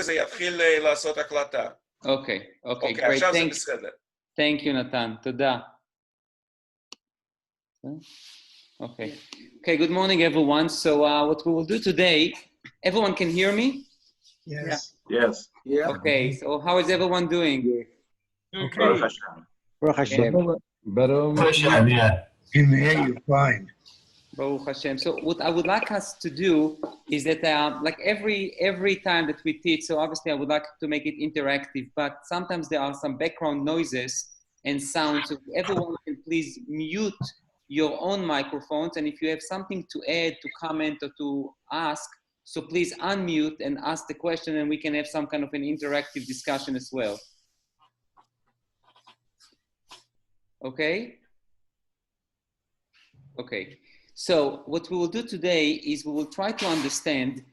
זה יתחיל לעשות הקלטה. אוקיי, אוקיי, great, עכשיו זה בסדר. Thank you, נתן, תודה. Okay, good morning, everyone. So what we will do today, everyone can hear me? Yes. Yes. Yeah. Okay, so how is everyone doing? Okay. Baruch Hashem. Baruch Hashem, yeah. In the air, you're fine. Baruch Hashem. So what I would like us to do is that like every time that we teach, so obviously I would like to make it interactive, but sometimes there are some background noises and sounds. So everyone can please mute your own microphones, and if you have something to add, to comment, or to ask, so please unmute and ask the question, and we can have some kind of an interactive discussion as well. Okay? Okay. So what we will do today is we will try to understand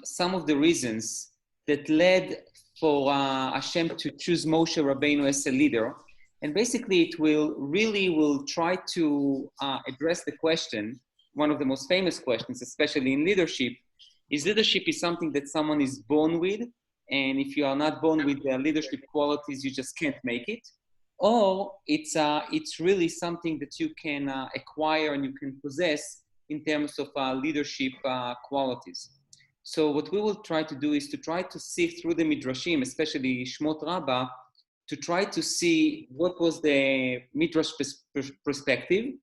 some of the reasons that led for Hashem to choose Moshe Rabbeinu as a leader. And basically it will try to address the question, one of the most famous questions, especially in leadership, is leadership is something that someone is born with, and if you are not born with the leadership qualities, you just can't make it. Or it's really something that you can acquire and you can possess in terms of leadership qualities. So what we will try to do is to try to see through the Midrashim, especially Shmot Rabbah, to try to see what was the Midrash perspective,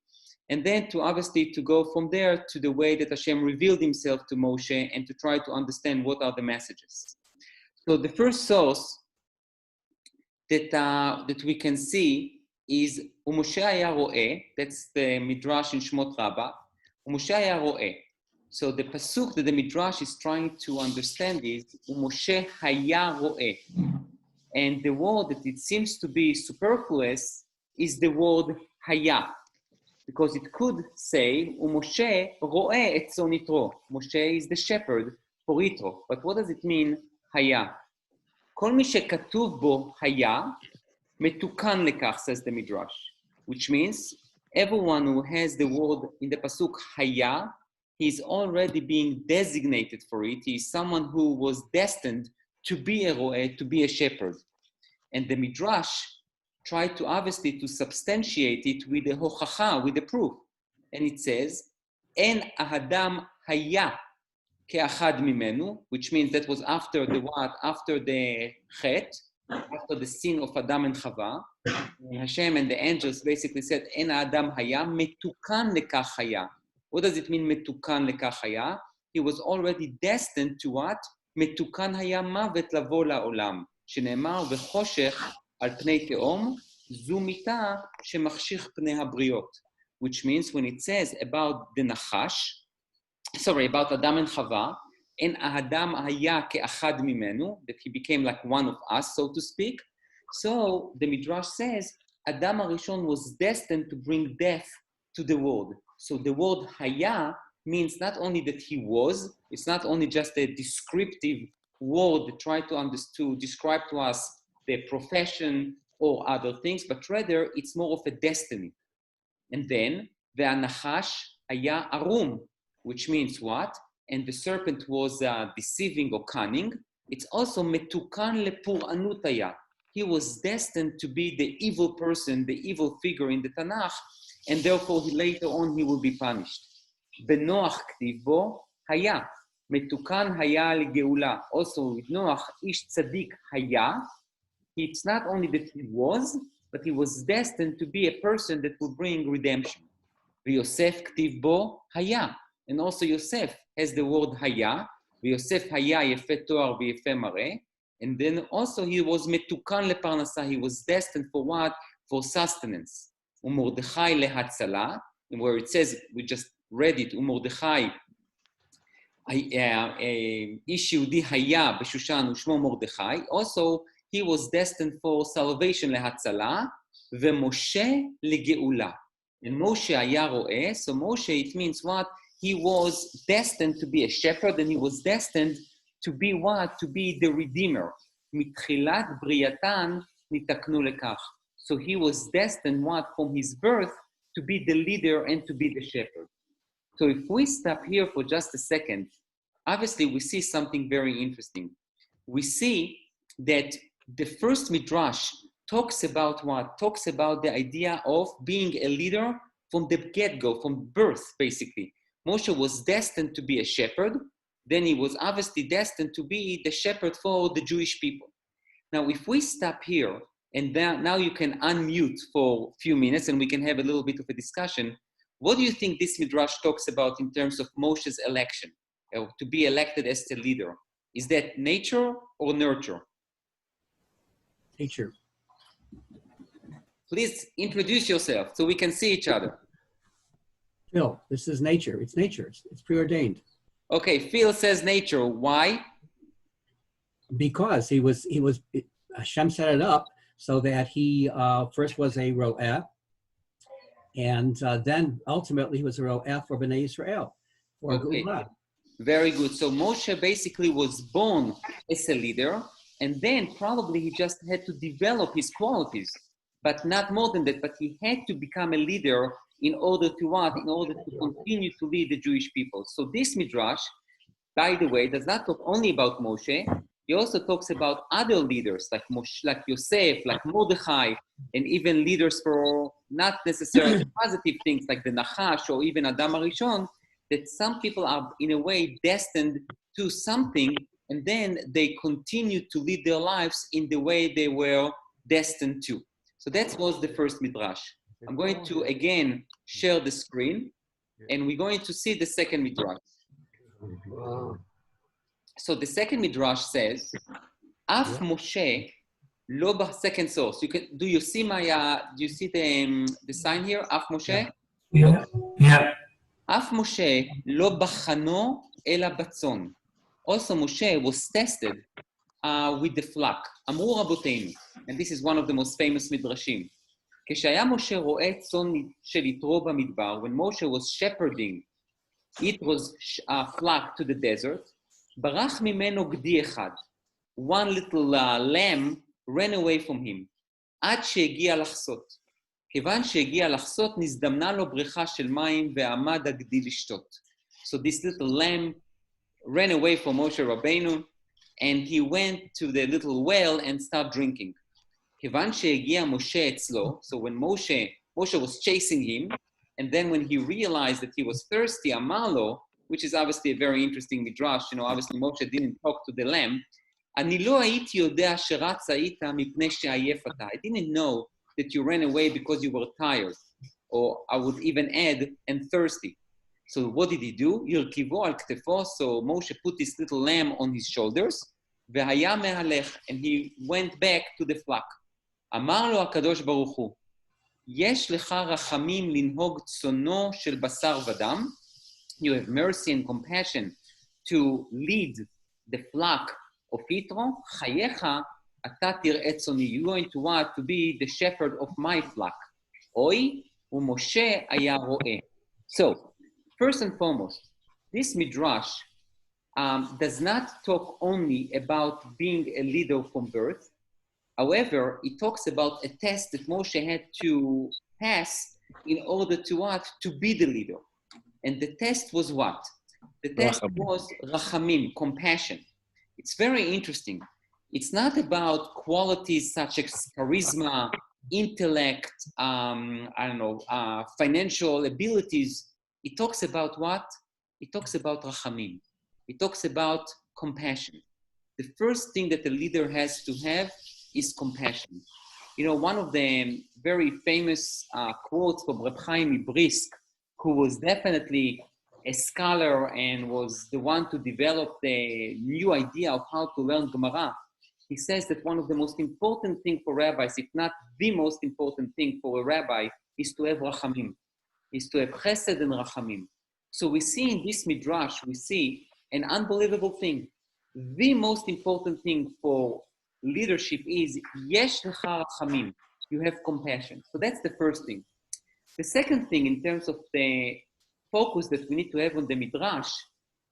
and then to obviously to go from there to the way that Hashem revealed himself to Moshe and to try to understand what are the messages. So the first source that we can see is Moshe haya ro'eh, that's the Midrash in Shmot Rabbah, Moshe haya ro'eh. So the pasuk that the Midrash is trying to understand is Moshe haya ro'eh. And the word that it seems to be superfluous is the word haya, because it could say Moshe ro'eh et tzon yitro. Moshe is the shepherd for Yitro. But what does it mean haya? כל מי שכתוב בו היה, מתוקן לכך, says the Midrash, which means everyone who has the word in the pasuk היה, he is already being designated for it. He is someone who was destined to be a ro'eh, to be a shepherd. And the Midrash tried to obviously to substantiate it with the hochacha, with the proof. And it says, En ahadam haya ke'achad mimenu, which means that was after the what? After the chet, after the sin of Adam and Chava. And Hashem and the angels basically said, En Adam haya metukan lekach haya. What does it mean metukan lekach haya? He was already destined to what? metukan haya mavet lavo la'olam. שנאמר וחושך על פני תהום, זו מיתה שמחשיך פני הבריות. Which means when it says about the Nachash, about Adam and Chava, and Adam haya ke'achad mimenu, that he became like one of us, so to speak. So the Midrash says, Adam HaRishon was destined to bring death to the world. So the word haya means not only that he was, it's not only just a descriptive word that try to describe to us the profession or other things, but rather it's more of a destiny. And then, ve'anachash haya arum, which means what? And the serpent was deceiving or cunning. It's also metukan lepur'anut haya. He was destined to be the evil person, the evil figure in the Tanakh, and therefore later on he will be punished. Benoach ktiv bo haya. Metukan haya legeula. Also with Noach, ish tzadik haya. It's not only that he was, but he was destined to be a person that will bring redemption. Yosef ktiv bo haya. And also Yosef has the word haya. Yosef haya yefe toar v'yefe mareh. And then also he was metukan leparnasa. He was destined for what? For sustenance. Umordechai lehatzala. Where it says, we just read it, Umordechai איש יהודי היה בשושן ושמו מרדכי. Also, he was destined for salvation להצלה, ומשה לגאולה. And Moshe היה רואה, so Moshe, it means what? He was destined to be a shepherd, and he was destined to be what? To be the redeemer. מתחילת בריאתן נתקנו לכך. So he was destined what? From his birth to be the leader and to be the shepherd. So if we stop here for just a second, obviously we see something very interesting. we see that the first midrash talks about what? Talks about the idea of being a leader from the get-go, from birth, basically. Moshe was destined to be a shepherd. Then he was obviously destined to be the shepherd for the Jewish people. Now, if we stop here, and now you can unmute for a few minutes and we can have a little bit of a discussion. What do you think this midrash talks about in terms of Moshe's election, to be elected as the leader? Is that nature or nurture? Nature. Please introduce yourself so we can see each other. Phil, this is nature. It's nature. It's preordained. Okay, Phil says nature. Why? Because Hashem set it up so that he first was a ro'eh, and then ultimately he was a ro'eh for Bnei Israel, for Okay. Geulah. Very good. So Moshe basically was born as a leader, and then probably he just had to develop his qualities, but not more than that. But he had to become a leader in order to what? In order to continue to lead the Jewish people. So this midrash, by the way, does not talk only about Moshe. He also talks about other leaders like Moshe, like Yosef, like Mordechai, and even leaders for not necessarily positive things like the Nachash or even Adam HaRishon, that some people are in a way destined to something, and then they continue to lead their lives in the way they were destined to. So that was the first midrash. I'm going to again share the screen, and we're going to see the second midrash. So the second midrash says, Af Moshe lo second source. Do you see do you see the sign here? Af Moshe? Yeah. Yeah. Af Moshe lo bachano ela batzon. Also Moshe was tested with the flock. Amru Raboteinu. And this is one of the most famous midrashim. כשהיה משה רואה צאן של יתרו במדבר, when Moshe was shepherding Yitro's flock to the desert, ברח ממנו גדי אחד. One little lamb ran away from him, עד שהגיע לחסות. כיוון שהגיע לחסות, נזדמנה לו בריכה של מים ועמד הגדי לשתות. So this little lamb ran away from Moshe Rabbeinu, and he went to the little well and started drinking. כיוון שהגיע משה אצלו, so when Moshe was chasing him, and then when he realized that he was thirsty, אמר לו, which is obviously a very interesting midrash, obviously Moshe didn't talk to the lamb, אני לא הייתי יודע שרץ היית מפני שעייף אתה. I didn't know that you ran away because you were tired, or I would even add, and thirsty. So what did he do? ירכיבו על כתפו, so Moshe put this little lamb on his shoulders, והיה מהלך, and he went back to the flock. אמר לו הקדוש ברוך הוא, יש לך רחמים לנהוג צונו של בשר ודם, you have mercy and compassion to lead the flock of Yitro, חייך אתה תראה צוני, you're going to want to be the shepherd of my flock. אוי, ומשה היה רואה. So, first and foremost, this midrash does not talk only about being a leader from birth. However, it talks about a test that Moshe had to pass in order to what? To be the leader. And the test was what? The test was rachamim, compassion. It's very interesting. It's not about qualities such as charisma, intellect, financial abilities. It talks about what? It talks about rachamim. It talks about compassion. The first thing that a leader has to have is compassion. One of the very famous quotes from Reb Chaim Brisk, who was definitely a scholar and was the one to develop the new idea of how to learn Gemara. He says that one of the most important things for rabbis, if not the most important thing for a rabbi, is to have rachamim, is to have chesed and rachamim. So we see in this midrash, we see an unbelievable thing. The most important thing for leadership is yesh lecha rachamim. You have compassion. So that's the first thing. The second thing, in terms of the focus that we need to have on the midrash,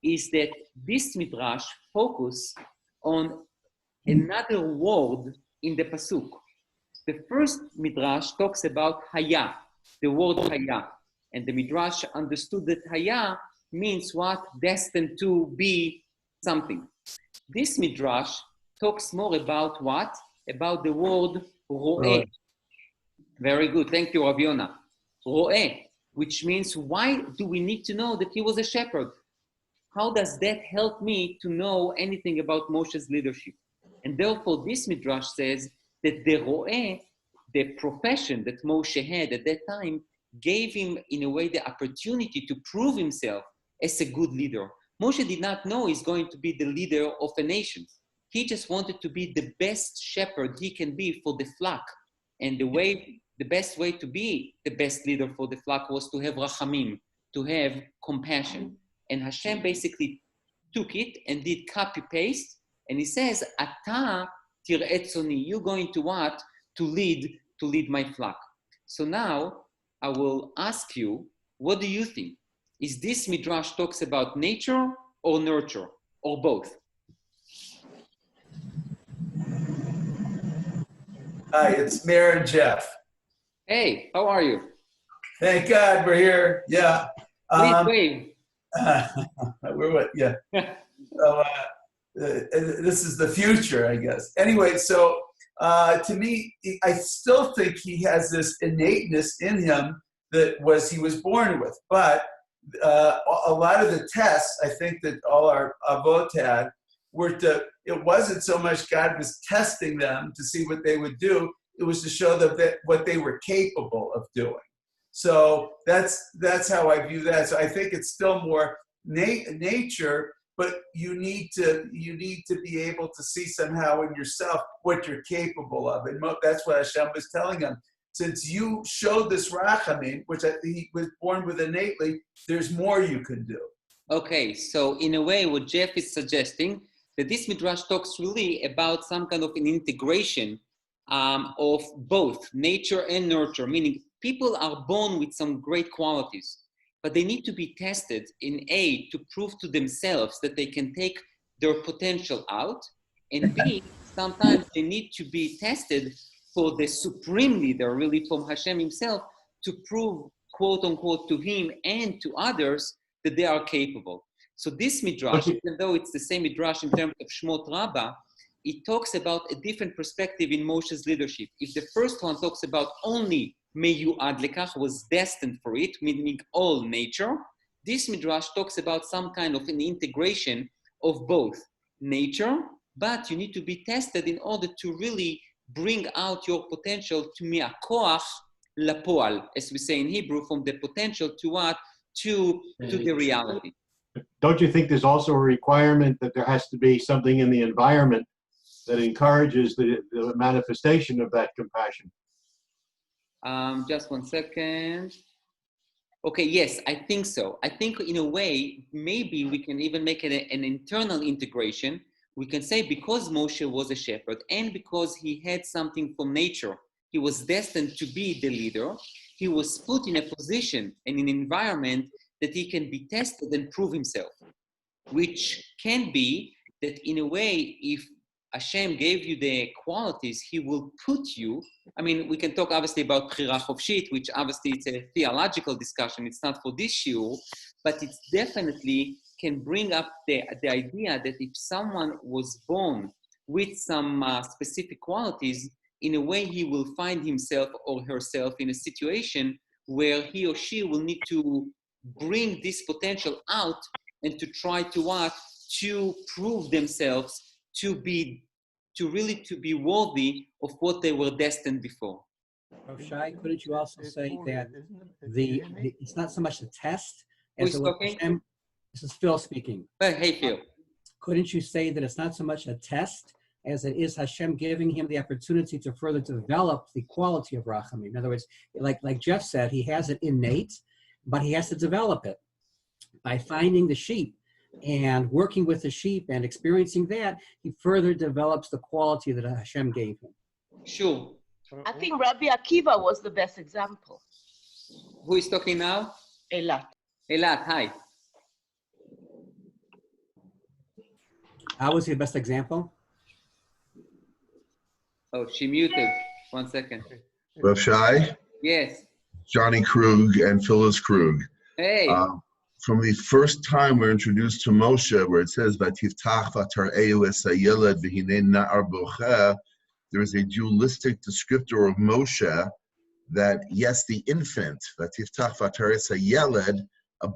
is that this midrash focus on another word in the pasuk. The first midrash talks about haya, the word haya, and the midrash understood that haya means what? Destined to be something. This midrash talks more about what? About the word ro'eh. Ro'eh. Very good. Thank you, Rav Yonah. Ro'eh, which means why do we need to know that he was a shepherd? How does that help me to know anything about Moshe's leadership? And therefore, this midrash says that the ro'eh, the profession that Moshe had at that time, gave him, in a way, the opportunity to prove himself as a good leader. Moshe did not know he's going to be the leader of a nation. He just wanted to be the best shepherd he can be for the flock. And the best way to be the best leader for the flock was to have rachamim, to have compassion. And Hashem basically took it and did copy-paste. And he says, Ata tir'etzoni, you're going to what? To lead my flock. So now I will ask you, what do you think? Is this midrash talks about nature or nurture, or both? Hi, it's Mayor and Jeff. Hey, how are you? Thank God we're here. Yeah. Please wave. We're what? Yeah. So, this is the future, I guess. Anyway, so to me, I still think he has this innateness in him that he was born with. But a lot of the tests, I think that all our avot had, it wasn't so much God was testing them to see what they would do. It was to show them what they were capable of doing. So that's how I view that. So I think it's still more nature, but you need to be able to see somehow in yourself what you're capable of, and that's what Hashem was telling him. Since you showed this rachamim, which he was born with innately, there's more you can do. Okay, so in a way, what Jeff is suggesting, that this midrash talks really about some kind of an integration of both nature and nurture, meaning people are born with some great qualities, but they need to be tested in A, to prove to themselves that they can take their potential out, and B, sometimes they need to be tested for the supreme leader, really from Hashem himself, to prove, quote unquote, to him and to others that they are capable. So this midrash, even though it's the same midrash in terms of Shmot Rabbah, it talks about a different perspective in Moshe's leadership. If the first one talks about only Meyuad Lekach, was destined for it, meaning all nature, this midrash talks about some kind of an integration of both nature, but you need to be tested in order to really bring out your potential to mi'akoach lapoal, as we say in Hebrew, from the potential to what? To the reality. Don't you think there's also a requirement that there has to be something in the environment that encourages the manifestation of that compassion? Just 1 second. Okay, yes, I think so. I think in a way, maybe we can even make it an internal integration. We can say because Moshe was a shepherd and because he had something from nature, he was destined to be the leader, he was put in a position and an environment that he can be tested and prove himself, which can be that in a way, if Hashem gave you the qualities, he will put you, I mean, we can talk obviously about Bchira Chofshit, which obviously it's a theological discussion, it's not for this shiur, but it definitely can bring up the idea that if someone was born with some specific qualities, in a way he will find himself or herself in a situation where he or she will need to bring this potential out and to try to what? To prove themselves to be worthy of what they were destined before. Shai, couldn't you also say that it's not so much a test Who's as it was talking? Hashem? This is Phil speaking. Hey, Phil. Couldn't you say that it's not so much a test as it is Hashem giving him the opportunity to further develop the quality of Rachamim? In other words, like Jeff said, he has it innate, but he has to develop it by finding the sheep and working with the sheep and experiencing that. He further develops the quality that Hashem gave him. Sure. I think Rabbi Akiva was the best example. Who is talking now? Eilat. Eilat, hi. How was he the best example? Oh, she muted. 1 second. Rav Shai, Yes. Johnny Krug, and Phyllis Krug. Hey. from the first time we're introduced to Moshe, where it says, "Vatiftach v'tar'eu es hayeled v'hinei na'ar bocheh," there is a dualistic descriptor of Moshe that, yes, the infant, "Vatiftach v'tar'eu es hayeled,"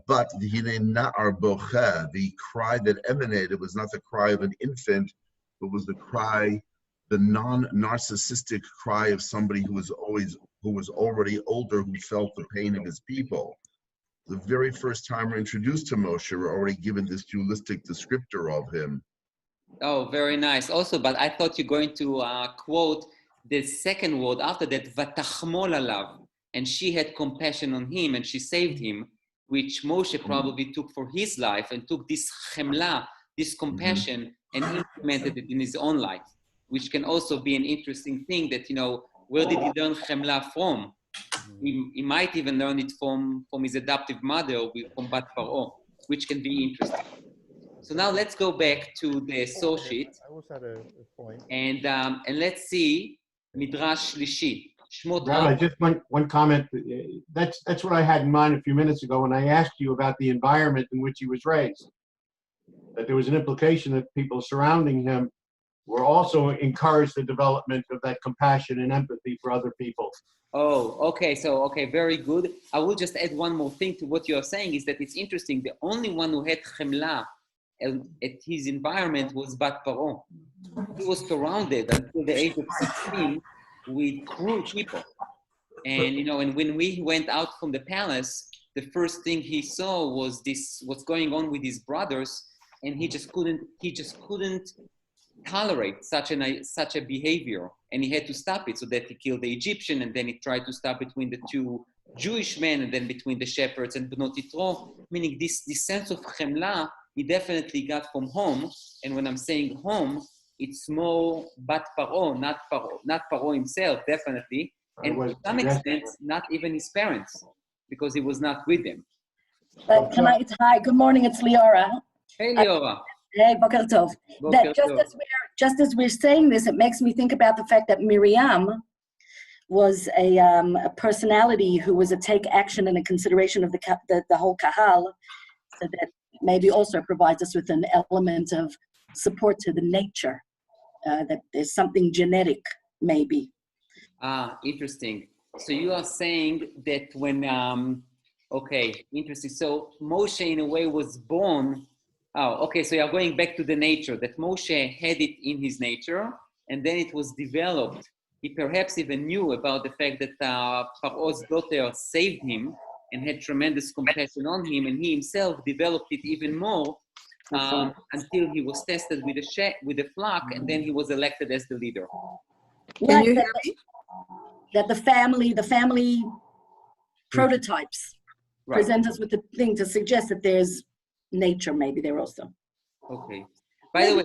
but v'hinei na'ar bocheh, the cry that emanated was not the cry of an infant, but was the cry, the non-narcissistic cry of somebody who was already older, who felt the pain of his people. The very first time we're introduced to Moshe, we're already given this dualistic descriptor of him. Oh, very nice. Also, but I thought you're going to quote the second word after that, "Vatachmol alav," and she had compassion on him and she saved him, which Moshe probably took for his life and took this chemla, this compassion, and implemented it in his own life, which can also be an interesting thing that, where did he learn chemla from? He might even learn it from his adoptive mother, from Bat Paro, which can be interesting. So now let's go back to the source sheet. I also had a point. And let's see Midrash Shlishi. Shmot Rabbi, Rabbah. just one comment. That's what I had in mind a few minutes ago when I asked you about the environment in which he was raised. That there was an implication that people surrounding him were also encouraged the development of that compassion and empathy for other people. Oh, okay. So, very good. I will just add one more thing to what you're saying is that it's interesting. The only one who had chemla at his environment was Bat Paro. He was surrounded until the age of 16 with cruel people. And, and when we went out from the palace, the first thing he saw was what's going on with his brothers. And he just couldn't tolerate such a behavior, and he had to stop it. So that he killed the Egyptian, and then he tried to stop between the two Jewish men, and then between the shepherds and Bnot Yitro. Meaning this sense of chemla he definitely got from home. And when I'm saying home, it's more Bat Paro, not Paro himself, definitely, and to some extent not even his parents, because he was not with them. Hi, good morning. It's Liora. Hey, Liora. Hey, Boker Tov. That just as we're saying this, it makes me think about the fact that Miriam was a personality who was a take action and a consideration of the whole kahal, so that maybe also provides us with an element of support to the nature, that there's something genetic, maybe. Interesting. So you are saying that when, interesting. So Moshe in a way was born. Oh, okay, so you're going back to the nature, that Moshe had it in his nature, and then it was developed. He perhaps even knew about the fact that Paro's daughter saved him and had tremendous compassion on him, and he himself developed it even more until he was tested with the flock, and then he was elected as the leader. Can you hear me? That the family prototypes present us with the thing to suggest that there's nature maybe there also. Okay. By the way,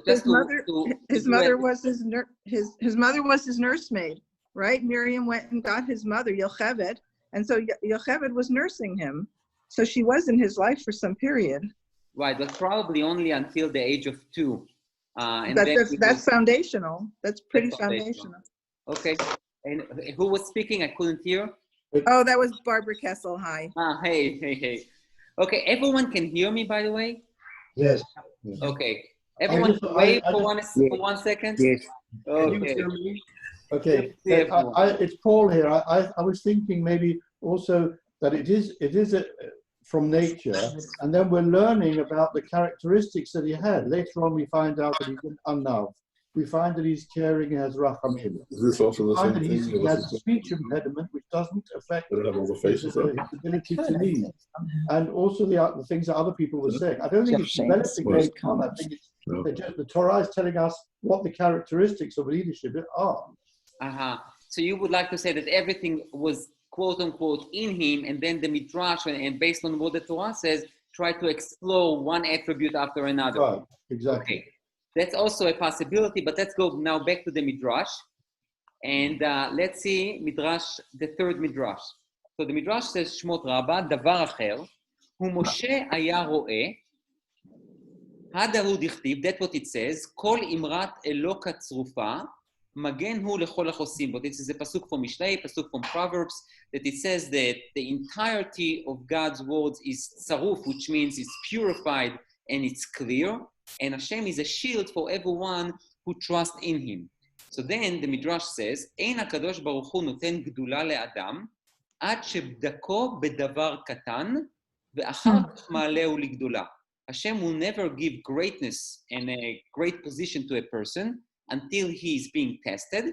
his mother was his mother was his nursemaid, right? Miriam went and got his mother, Yocheved, and so Yocheved was nursing him. So she was in his life for some period. Right, but probably only until the age of 2. And that's foundational. That's pretty foundational. Okay. And who was speaking? I couldn't hear. Oh, that was Barbara Kessel. Hi. Hey. Okay, everyone can hear me, by the way? Yes. Okay. Everyone wait for one second? Yes. Okay. Can you hear me? Okay. It's Paul here. I was thinking maybe also that it is from nature, and then we're learning about the characteristics that he had. Later on, we find out that he's an Annav. We find that he's caring, has rachamim. Is this also the same thing? He has a speech impediment which doesn't affect his ability to lead. And also the things that other people were saying. I don't think it's developing later on. I think it's the Torah is telling us what the characteristics of leadership are. So you would like to say that everything was quote unquote in him, and then the Midrash, and based on what the Torah says, try to explore one attribute after another. Right, exactly. Okay. That's also a possibility, but let's go now back to the Midrash. And let's see the third Midrash. So the Midrash says, Shmot Rabbah, Davar Acher, Hu Moshe Haya Ro'eh, Hadahu Dichtiv, that's what it says, Kol Imrat Eloka Tzrufa, מגן הוא לכל החוסים בו. This is a pasuk from Mishlei, pasuk from Proverbs, that it says that the entirety of God's words is tzaruf, which means it's purified and it's clear, and Hashem is a shield for everyone who trusts in him. So then the Midrash says, אין הקדוש ברוך הוא נותן גדולה לאדם, עד שבדקו בדבר קטן, ואחר כך מעלהו לגדולה. Hashem will never give greatness and a great position to a person until he is being tested,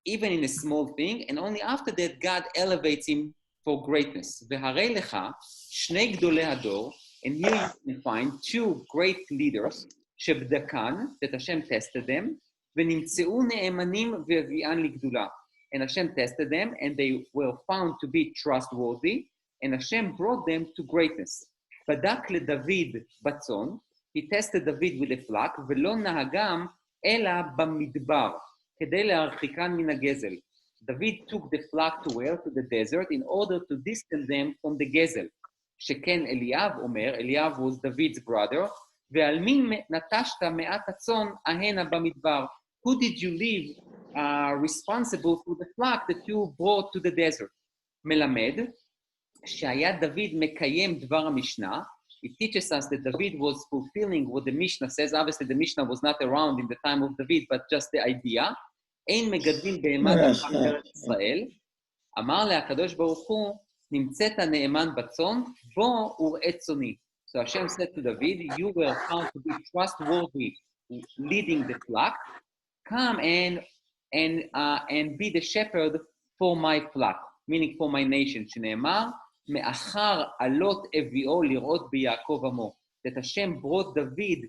even in a small thing, and only after that God elevates him for greatness. והרי לך שני גדולי הדור, and here you can find two great leaders, שבדקן, that Hashem tested them, ונמצאו נאמנים והביאן לגדולה. And Hashem tested them, and they were found to be trustworthy, and Hashem brought them to greatness. בדק לדוד בצאן, he tested David with a flock, ולא נהגם אלא במדבר, כדי להרחיקן מן הגזל. David took the flock to where? To the desert, in order to distance them from the גזל. שכן אליאב אומר, אליאב was David's brother, ועל מי נטשת מעט הצאן ההנה במדבר? Who did you leave responsible for the flock that you brought to the desert? מלמד, שהיה דוד מקיים דבר המשנה, it teaches us that David was fulfilling what the Mishnah says. Obviously, the Mishnah was not around in the time of David, but just the idea. אין מגדלים בהמה בארץ ישראל. אמר לה הקדוש ברוך הוא, נמצאת נאמן בצאן, בוא וראה צאני. So Hashem said to David, you were found to be trustworthy leading the flock. Come and be the shepherd for my flock, meaning for my nation. שנאמר, מאחר עלות אביאו לראות ביעקב עמו. That Hashem brought David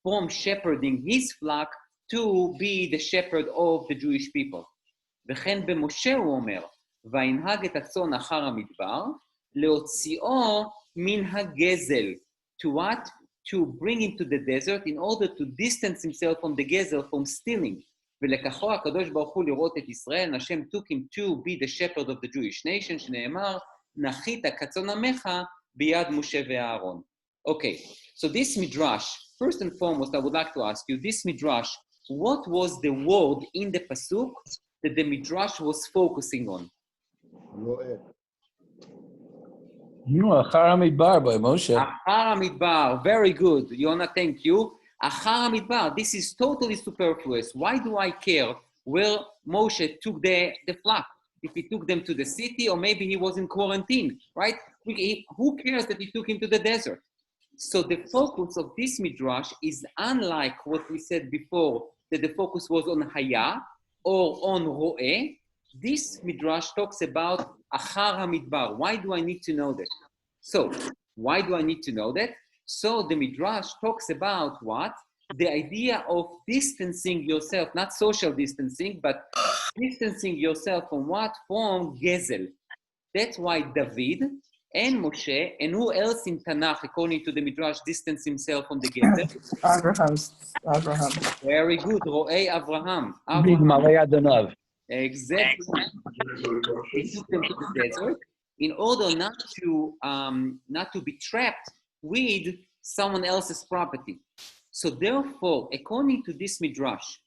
from shepherding his flock to be the shepherd of the Jewish people. וכן במשה הוא אומר, וינהג את הצאן אחר המדבר, להוציאו מן הגזל. To what? To bring him to the desert in order to distance himself from the gezel, from stealing. ולקחו הקדוש ברוך הוא לראות את ישראל, and Hashem took him to be the shepherd of the Jewish nation, שנאמר, נחית כצאן עמך ביד משה ואהרון. Okay, so this midrash, first and foremost, I would like to ask you, this midrash, what was the word in the pasuk that the midrash was focusing on? אחר המדבר by Moshe. אחר המדבר, very good. Yona, thank you. אחר המדבר, this is totally superfluous. Why do I care where Moshe took the flock? If he took them to the city, or maybe he was in quarantine, right? Who cares that he took him to the desert? So the focus of this midrash is unlike what we said before, that the focus was on Haya or on Ro'eh. This midrash talks about Achar HaMidbar. Why do I need to know that? So, why do I need to know that? So the midrash talks about what? The idea of distancing yourself, not social distancing, but distancing yourself from what? From Gezel. That's why David and Moshe, and who else in Tanakh, according to the midrash, distance himself from the Gezel? Abraham. Very good. Ro'ei Abraham. Exactly. He took them to the desert in order not to be trapped with someone else's property. So therefore, according to this midrash,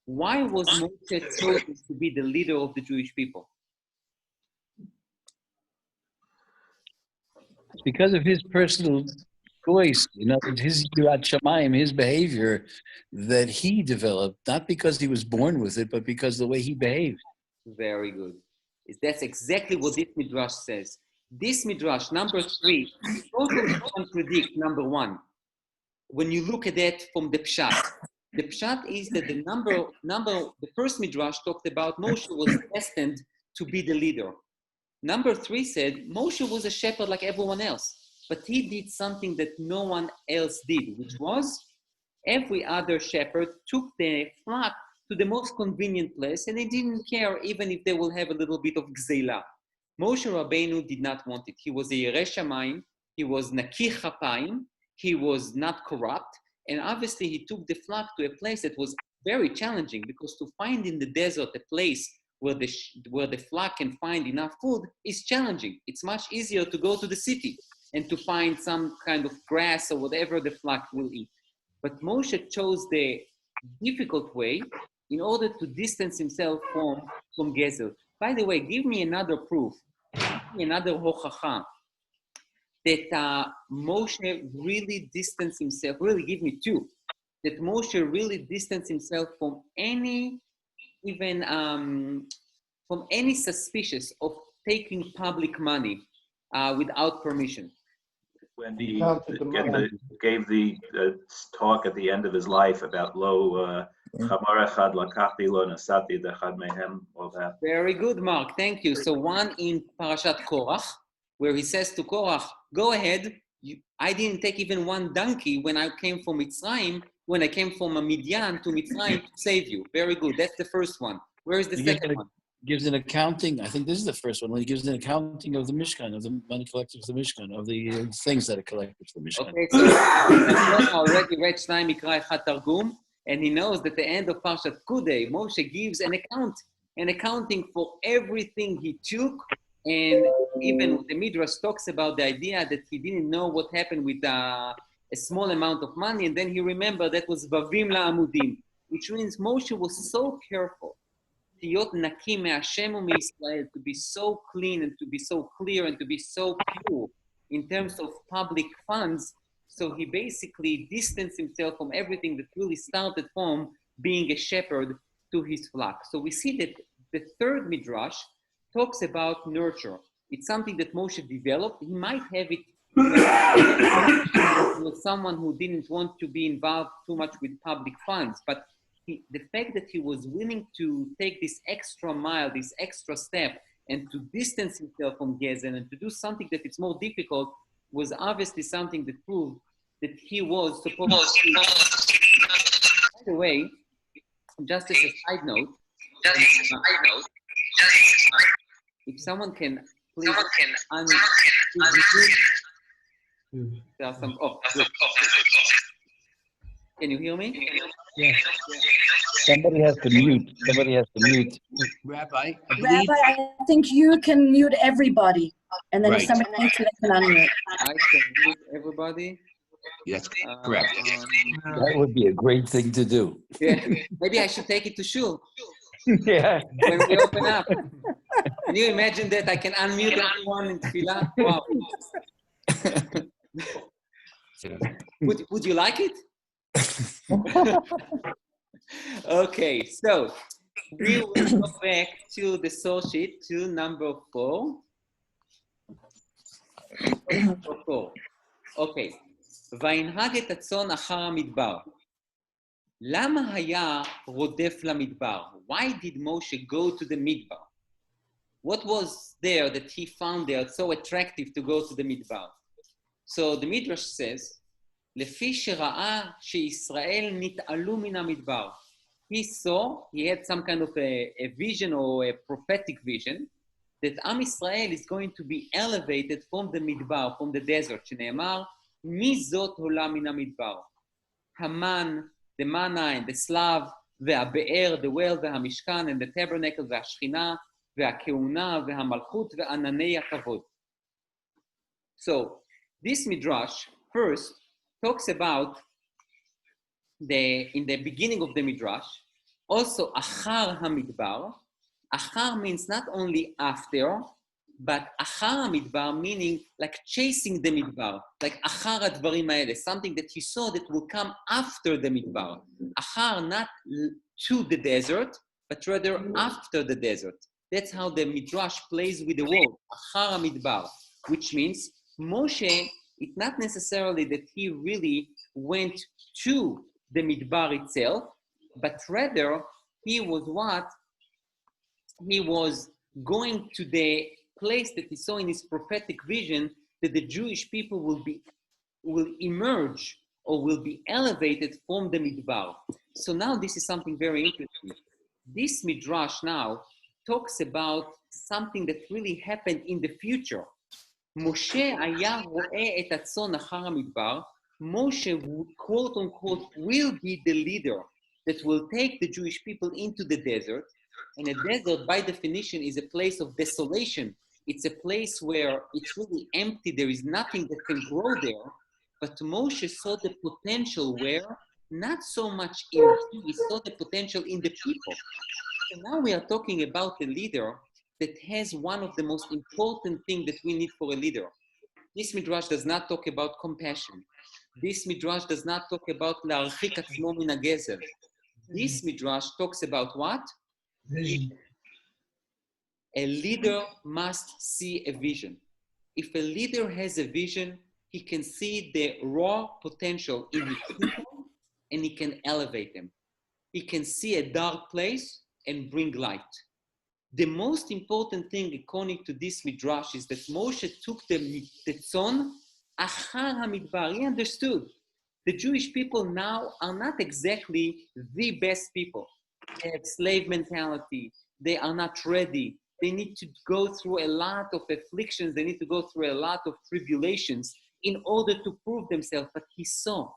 why was Moshe chosen to be the leader of the Jewish people? It's because of his personal choice, his Yirat Shamayim, his behavior that he developed, not because he was born with it, but because of the way he behaved. Very good. That's exactly what this midrash says. This midrash, number 3, totally contradicts number 1. When you look at that from the pshat is that the first midrash talked about Moshe was destined to be the leader. Number 3 said Moshe was a shepherd like everyone else, but he did something that no one else did, which was every other shepherd took the flock to the most convenient place, and they didn't care even if they will have a little bit of gzela. Moshe Rabbeinu did not want it. He was a Yerei Shamayim, he was Naki Chapayim, he was not corrupt, and obviously he took the flock to a place that was very challenging, because to find in the desert a place where the flock can find enough food is challenging. It's much easier to go to the city and to find some kind of grass or whatever the flock will eat. But Moshe chose the difficult way, in order to distance himself from Gezel. By the way, give me another proof, another hochacha, that Moshe really distanced himself, really give me two, that Moshe really distanced himself from any, even from any suspicious of taking public money without permission. When he gave the talk at the end of his life about lo chamor echad lakachti lo nasati dechad mehem, all that. Very good, Mark. Thank you. So one in Parashat Korach, where he says to Korach, go ahead. I didn't take even one donkey when I came from Mitzrayim, when I came from Midian to Mitzrayim to save you. Very good. That's the first one. Where is the second one? Gives an accounting. I think this is the first one when he gives an accounting of the Mishkan, of the money collected for the Mishkan, of the things that are collected for the Mishkan. Okay, so I already read Shnai Mikra Echad Targum, and he knows that the end of Parshat Kudei, Moshe gives an accounting for everything he took, and even the Midrash talks about the idea that he didn't know what happened with a small amount of money, and then he remembered that was Vavim La'amudim, which means Moshe was so careful to be so clean and to be so clear and to be so pure in terms of public funds. So he basically distanced himself from everything that really started from being a shepherd to his flock. So we see that the third midrash talks about nurture. It's something that Moshe developed. He might have it with someone who didn't want to be involved too much with public funds, but the fact that he was willing to take this extra mile, this extra step, and to distance himself from Gezel and to do something that it's more difficult was obviously something that proved that he was supposed to. By the way, just as a side note, if someone can please there are some. Can you hear me? Yes. Somebody has to mute. Rabbi, I think you can mute everybody. And then if Right. somebody needs to, they can unmute. I can mute everybody. That's correct. That would be a great thing to do. Yeah. Maybe I should take it to shul Yeah. when we open up. Can you imagine that I can unmute everyone in tefillah? Wow. Would you like it? Okay, so we will go back to the source sheet to number 4. Okay. וינהג את הצאן אחר המדבר. למה היה רודף למדבר? Why did Moshe go to the midbar? What was there that he found there so attractive to go to the midbar? So the Midrash says, לפי שראה שישראל נתעלו מן המדבר. He had some kind of a vision or a prophetic vision that Am Israel is going to be elevated from the midbar, from the desert, שנאמר, מי זאת עולה מן המדבר? המן, the manna and the slav, והבאר, the well, והמשכן and the tabernacle, והשכינה, והכהונה, והמלכות, וענני הכבוד. So, this midrash first talks about in the beginning of the midrash, also achar hamidbar. Achar means not only after, but achar hamidbar meaning like chasing the midbar, like achar advarim haele, something that he saw that will come after the midbar. Achar, not to the desert, but rather after the desert. That's how the midrash plays with the word achar hamidbar, which means Moshe, it's not necessarily that he really went to the midbar itself, but rather he was what? He was going to the place that he saw in his prophetic vision that the Jewish people will emerge or will be elevated from the midbar. So now this is something very interesting. This midrash now talks about something that really happened in the future. Moshe היה רואה את הצאן אחר המדבר. Moshe, quote unquote, will be the leader that will take the Jewish people into the desert. And a desert, by definition, is a place of desolation. It's a place where it's really empty. There is nothing that can grow there. But Moshe saw the potential where not so much in him, he saw the potential in the people. So now we are talking about a leader that has one of the most important things that we need for a leader. This midrash does not talk about compassion. This midrash does not talk about להרחיק עצמו מן הגזל. This midrash talks about what? Vision. A leader must see a vision. If a leader has a vision, he can see the raw potential in his people and he can elevate them. He can see a dark place and bring light. The most important thing according to this midrash is that Moshe took the tzon achar hamidbar. He understood the Jewish people now are not exactly the best people. They have slave mentality. They are not ready. They need to go through a lot of afflictions. They need to go through a lot of tribulations in order to prove themselves. But he saw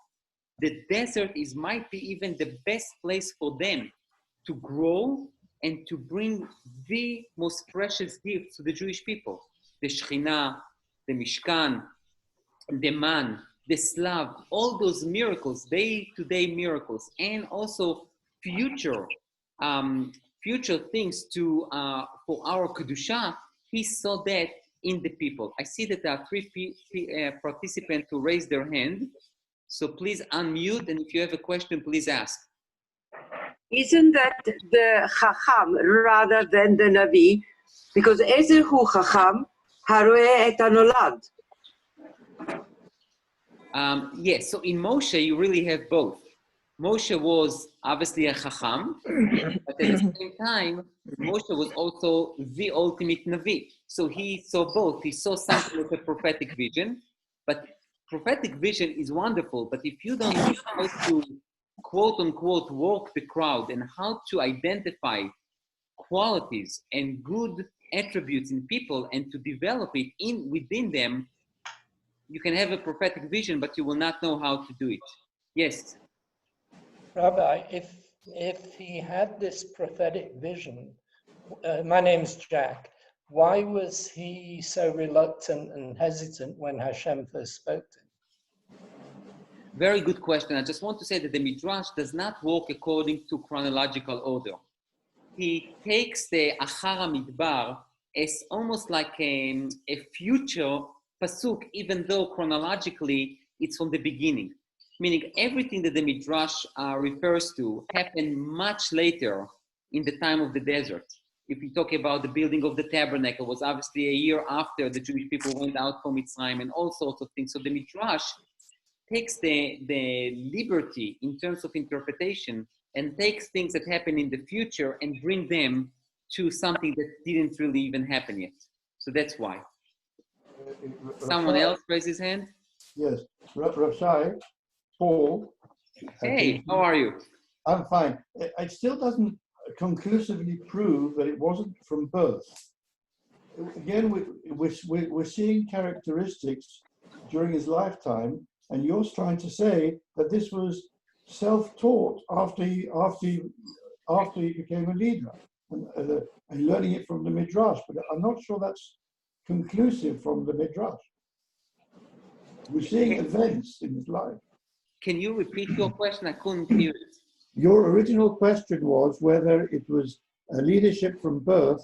the desert might be even the best place for them to grow and to bring the most precious gifts to the Jewish people. The Shekhinah, the Mishkan, the Man, the Slav, all those miracles, day-to-day miracles, and also future things for our Kedusha, he saw that in the people. I see that there are three participants who raised their hand. So please unmute, and if you have a question, please ask. Isn't that the Chacham rather than the Navi? Because Ezer hu Chacham, haroeh et hanolad. Yes, so in Moshe, you really have both. Moshe was obviously a Chacham, but at the same time, Moshe was also the ultimate Navi. So he saw both. He saw something with a prophetic vision, but prophetic vision is wonderful, but if you don't know how to quote-unquote walk the crowd and how to identify qualities and good attributes in people and to develop it within them, you can have a prophetic vision, but you will not know how to do it. Yes? Rabbi, if he had this prophetic vision, my name's Jack, why was he so reluctant and hesitant when Hashem first spoke to him? Very good question. I just want to say that the Midrash does not work according to chronological order. He takes the Achar HaMidbar as almost like a future pasuk, even though chronologically it's from the beginning. Meaning everything that the Midrash refers to happened much later in the time of the desert. If you talk about the building of the tabernacle, was obviously a year after the Jewish people went out from Mitzrayim and all sorts of things. So the Midrash takes the liberty in terms of interpretation and takes things that happen in the future and bring them to something that didn't really even happen yet. So that's why. Someone else raise his hand? Yes, Rashai, Paul. Hey, how are you? I'm fine. It still doesn't conclusively prove that it wasn't from birth. Again, we're seeing characteristics during his lifetime, and you're trying to say that this was self-taught after he became a leader and learning it from the Midrash. But I'm not sure that's conclusive from the Midrash. We're seeing events in his life. Can you repeat your question? I couldn't hear it. Your original question was whether it was a leadership from birth,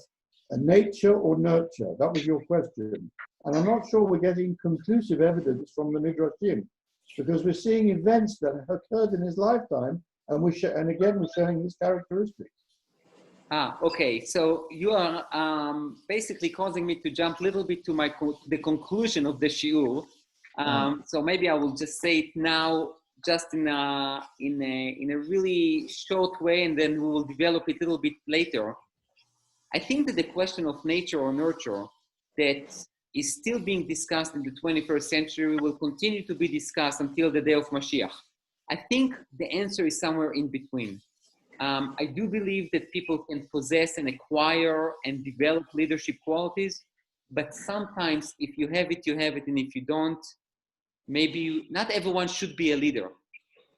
a nature or nurture. That was your question. And I'm not sure we're getting conclusive evidence from the Midrashim, because we're seeing events that occurred in his lifetime, and again, we're showing his characteristics. Okay. So you are basically causing me to jump a little bit to the conclusion of the shiur. So maybe I will just say it now, just in a really short way, and then we will develop it a little bit later. I think that the question of nature or nurture that is still being discussed in the 21st century will continue to be discussed until the day of Mashiach. I think the answer is somewhere in between. I do believe that people can possess and acquire and develop leadership qualities, but sometimes if you have it, you have it, and if you don't, maybe not everyone should be a leader.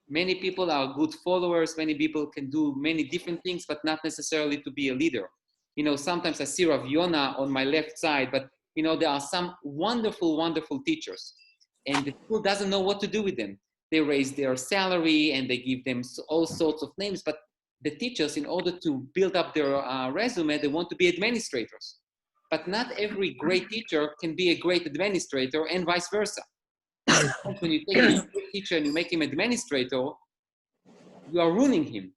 Many people are good followers, many people can do many different things, but not necessarily to be a leader. You know, sometimes I see Rav Yonah on my left side, but you know, there are some wonderful, wonderful teachers, and the school doesn't know what to do with them. they raise their salary and they give them all sorts of names. But the teachers, in order to build up their resume, they want to be administrators. But not every great teacher can be a great administrator, and vice versa. When you take a great teacher and you make him administrator, you are ruining him.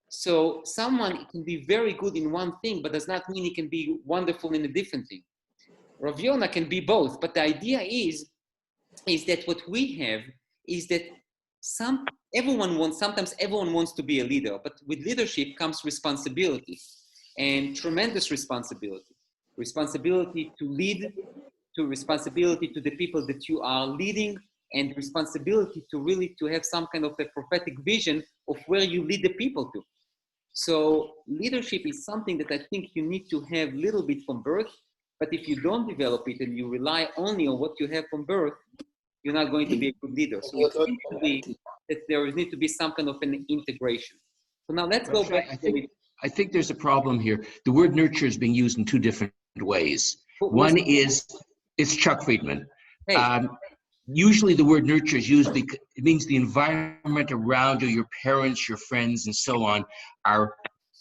So someone can be very good in one thing, but does not mean he can be wonderful in a different thing. Rav Yonah can be both, but the idea is that what we have is that sometimes everyone wants to be a leader, but with leadership comes responsibility, and tremendous responsibility. Responsibility to lead, to responsibility to the people that you are leading, and responsibility to really to have some kind of a prophetic vision of where you lead the people to. So leadership is something that I think you need to have a little bit from birth, but if you don't develop it and you rely only on what you have from birth, you're not going to be a good leader. So it seems to be that there needs to be some kind of an integration. So now let's go back. I think there's a problem here. The word nurture is being used in two different ways. One is, it's Chuck Friedman. Hey. Usually the word nurture is used because it means the environment around you, your parents, your friends, and so on, are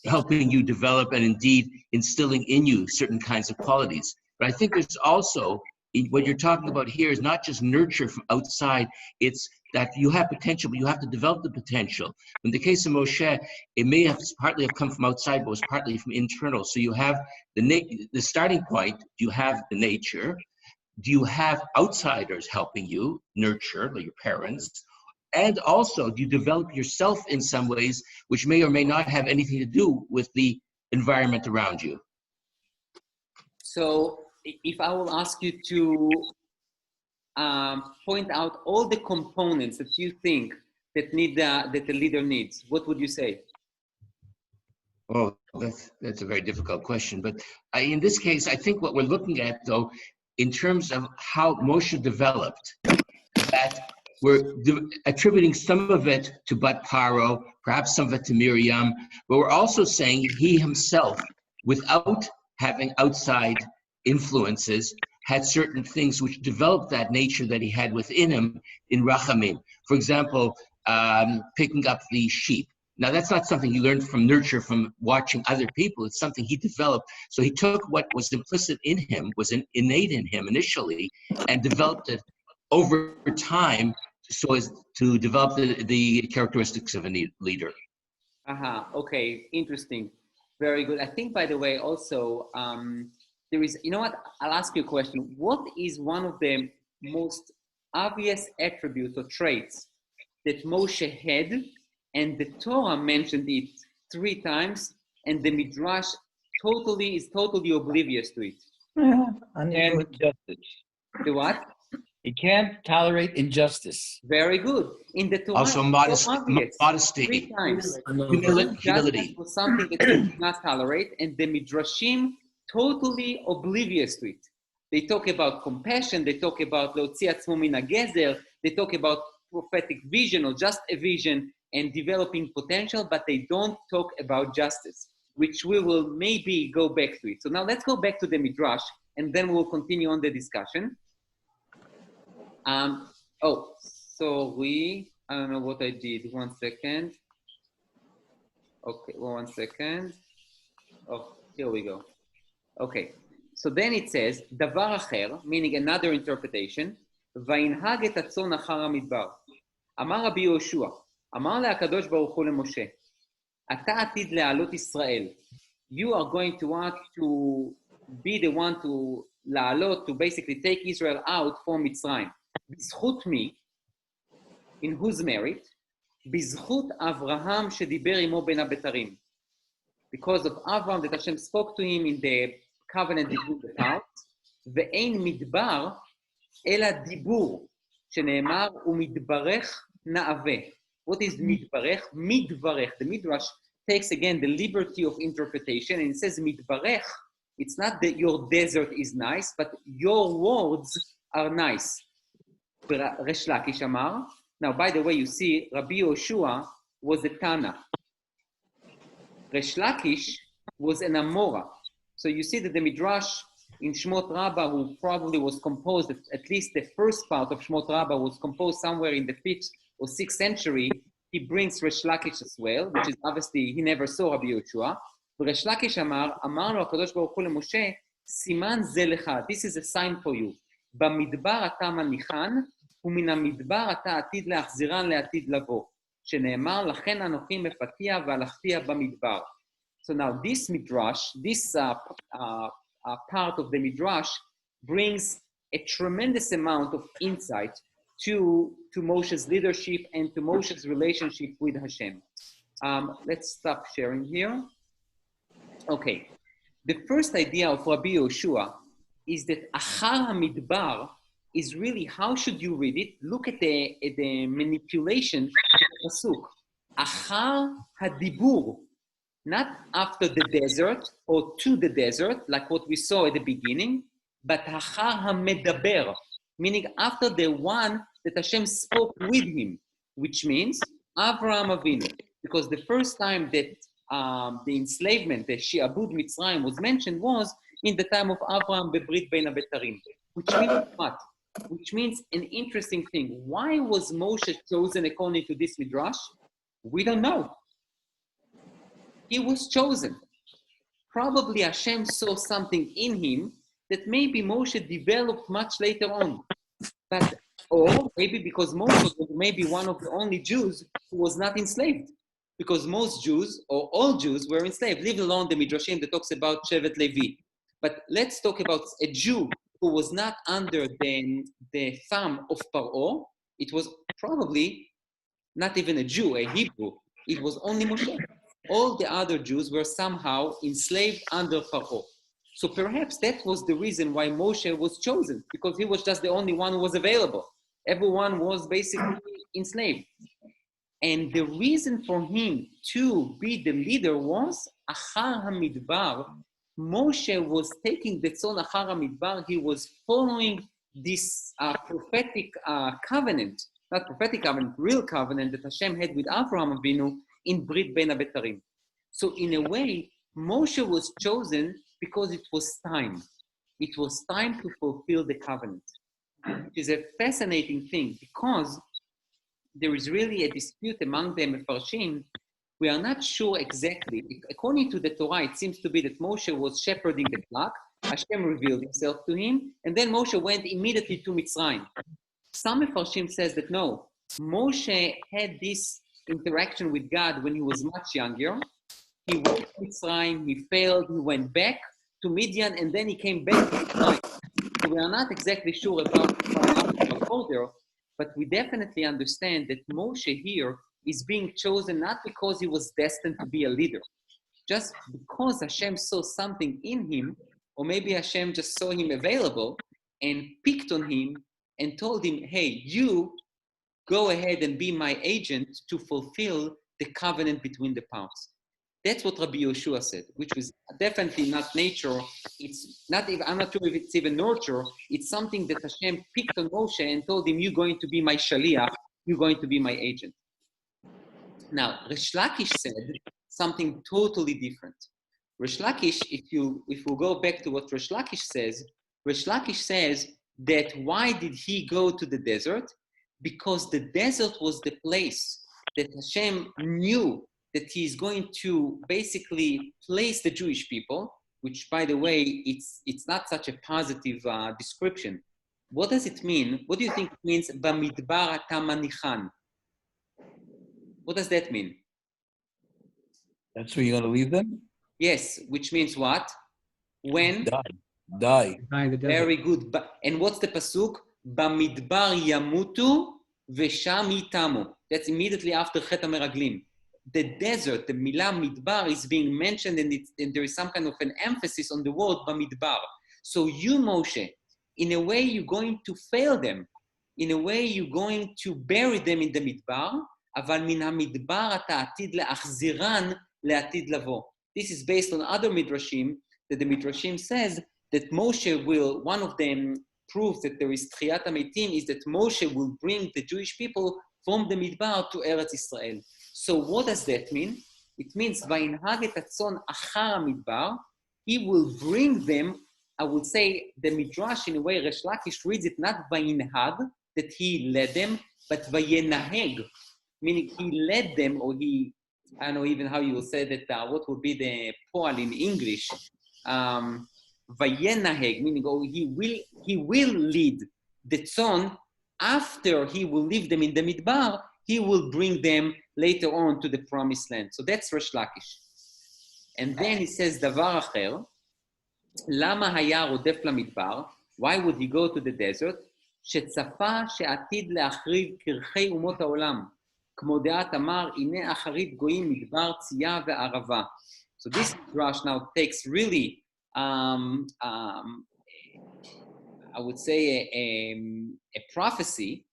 helping you develop and indeed instilling in you certain kinds of qualities. But I think there's also, what you're talking about here is not just nurture from outside, it's that you have potential, but you have to develop the potential. In the case of Moshe, it may have partly have come from outside, but was partly from internal. So you have the starting point, you have the nature. Do you have outsiders helping you nurture, like your parents? And also, do you develop yourself in some ways which may or may not have anything to do with the environment around you? So if I will ask you to point out all the components that you think that the leader needs, what would you say? Oh, that's a very difficult question. But in this case, I think what we're looking at, though, in terms of how Moshe developed, that we're attributing some of it to Bat Paro, perhaps some of it to Miriam, but we're also saying he himself, without having outside influences, had certain things which developed that nature that he had within him in Rachamim. For example, picking up the sheep. Now, that's not something he learned from nurture, from watching other people. It's something he developed. So he took what was implicit in him, was innate in him initially, and developed it over time so as to develop the characteristics of a leader. Okay, interesting. Very good. I think, by the way, also, there is, you know what, I'll ask you a question. What is one of the most obvious attributes or traits that Moshe had, and the Torah mentioned it 3 times, and the Midrash is totally oblivious to it? And injustice. The what? He can't tolerate injustice. Very good. In the Torah, also modesty, 3 times. Humility was something that he did not tolerate, and the Midrashim totally oblivious to it. They talk about compassion, they talk about Leotzi atzmo min hagezer, they talk about prophetic vision or just a vision and developing potential, but they don't talk about justice, which we will maybe go back to it. So now let's go back to the Midrash, and then we'll continue on the discussion. I don't know what I did. 1 second. Okay, 1 second. Oh, here we go. Okay, so then it says, Davar acher, meaning another interpretation, Vayinhag et hatzon achar hamidbar. Amar Rabbi Yoshua, Amar le'akadosh baruch hu leMoshe, Ata atid le'alot Israel. You are going to want to be the one to la'alot, to basically take Israel out from Mitzrayim. Bizchut mi, in whose merit? Bizchut Avraham shediber imo ben habetarim. Because of Avraham that Hashem spoke to him in the covenant between the towns. Ve'ein midbar ela dibur sheneemar u'midbarech na'aveh. What is midbarech? Midbarech. The Midrash takes again the liberty of interpretation, and it says midbarech. It's not that your desert is nice, but your words are nice. Resh Lakish Amar. Now, by the way, you see, Rabbi Yoshua was a Tana. Resh Lakish was an Amora. So you see that the Midrash in Shmot Rabbah, who probably was composed, at least the first part of Shmot Rabbah was composed somewhere in the 5th or 6th century, he brings Resh Lakish as well, which is obviously, he never saw Rabbi Yehoshua. וריש לקיש אמר לו הקדוש ברוך הוא למשה, סימן זה לך, this is a sign for you. במדבר אתה מניחן, ומן המדבר אתה עתיד להחזירן לעתיד לבוא. שנאמר, לכן אנוכי מפתיע והלכתיה במדבר. So now this midrash, this part of the midrash brings a tremendous amount of insight to Moshe's leadership and to Moshe's relationship with Hashem. Let's stop sharing here. Okay, the first idea of Rabbi Yehoshua is that Achar HaMidbar is really, how should you read it? Look at the manipulation of the pasuk. Achar HaDibur, not after the desert or to the desert, like what we saw at the beginning, but Achar HaMedaber, meaning after the one that Hashem spoke with him, which means Avraham Avinu, because the first time that the enslavement, the Shi'abud Mitzrayim was mentioned was in the time of Avraham Bebrit Bein HaBetarim, which means what? Which means an interesting thing. Why was Moshe chosen according to this midrash? We don't know. He was chosen. Probably Hashem saw something in him that maybe Moshe developed much later on. But, or maybe because Moshe was maybe one of the only Jews who was not enslaved. Because most Jews, or all Jews, were enslaved, leave alone the Midrashim that talks about Shevet Levi. But let's talk about a Jew who was not under the thumb of Paro. It was probably not even a Jew, a Hebrew. It was only Moshe. All the other Jews were somehow enslaved under Paro. So perhaps that was the reason why Moshe was chosen, because he was just the only one who was available. Everyone was basically enslaved. And the reason for him to be the leader was Achar HaMidbar. Moshe was taking the tzon Achar HaMidbar. He was following this prophetic covenant, not prophetic covenant, real covenant that Hashem had with Avraham Avinu in Brit Bein HaBetarim. So in a way, Moshe was chosen because it was time. It was time to fulfill the covenant. Which is a fascinating thing because there is really a dispute among the Mefarshim. We are not sure exactly. According to the Torah, it seems to be that Moshe was shepherding the flock. Hashem revealed himself to him, and then Moshe went immediately to Mitzrayim. Some Mefarshim says that no, Moshe had this interaction with God when he was much younger. He went to Mitzrayim, he failed, he went back to Midian, and then he came back to Mitzrayim. So we are not exactly sure about the order, but we definitely understand that Moshe here is being chosen not because he was destined to be a leader, just because Hashem saw something in him, or maybe Hashem just saw him available and picked on him and told him, hey, you go ahead and be my agent to fulfill the covenant between the parts. That's what Rabbi Yehoshua said, which was definitely not nature. It's not even, I'm not sure if it's even nurture. It's something that Hashem picked on Moshe and told him, you're going to be my shaliach, you're going to be my agent. Now, Resh Lakish said something totally different. Resh Lakish, if we go back to what Resh Lakish says that why did he go to the desert? Because the desert was the place that Hashem knew that he is going to basically place the Jewish people, which, by the way, it's not such a positive description. What does it mean? What do you think it means, Bamidbar ata manichan? What does that mean? That's where you're going to leave them? Yes, which means what? When? Die. Very good. And what's the pasuk? Bamidbar yamutu vesham yitamu. That's immediately after Chet HaMeraglim. The desert, the milah midbar is being mentioned, and there is some kind of an emphasis on the word bamidbar. So you, Moshe, in a way you're going to fail them. In a way you're going to bury them in the midbar. אבל מן המדבר אתה עתיד להחזירן לעתיד לבוא. This is based on other midrashim, that the midrashim says that Moshe will, one of them proves that there is tchiyat hametim, is that Moshe will bring the Jewish people from the midbar to Eretz Israel. So what does that mean? It means vayinhag et hatzon achar hamidbar, he will bring them. I would say the midrash in a way Resh Lakish reads it not vayinhag, that he led them, but vayenaheg, meaning he led them, or he, I don't know even how you will say that, what would be the poal in English. Vayenaheg, meaning he will lead the tzon. After he will leave them in the midbar, he will bring them later on to the promised land. So that's Resh Lakish. And then he says, Davar acher, lama haya rodef lamidbar, why would he go to the desert? שצפה שעתיד להחריב קרחי אומות העולם. כמו דעת אמר, הנה אחרית גויים מדבר צייה וערבה. So this Midrash now takes really, I would say, a prophecy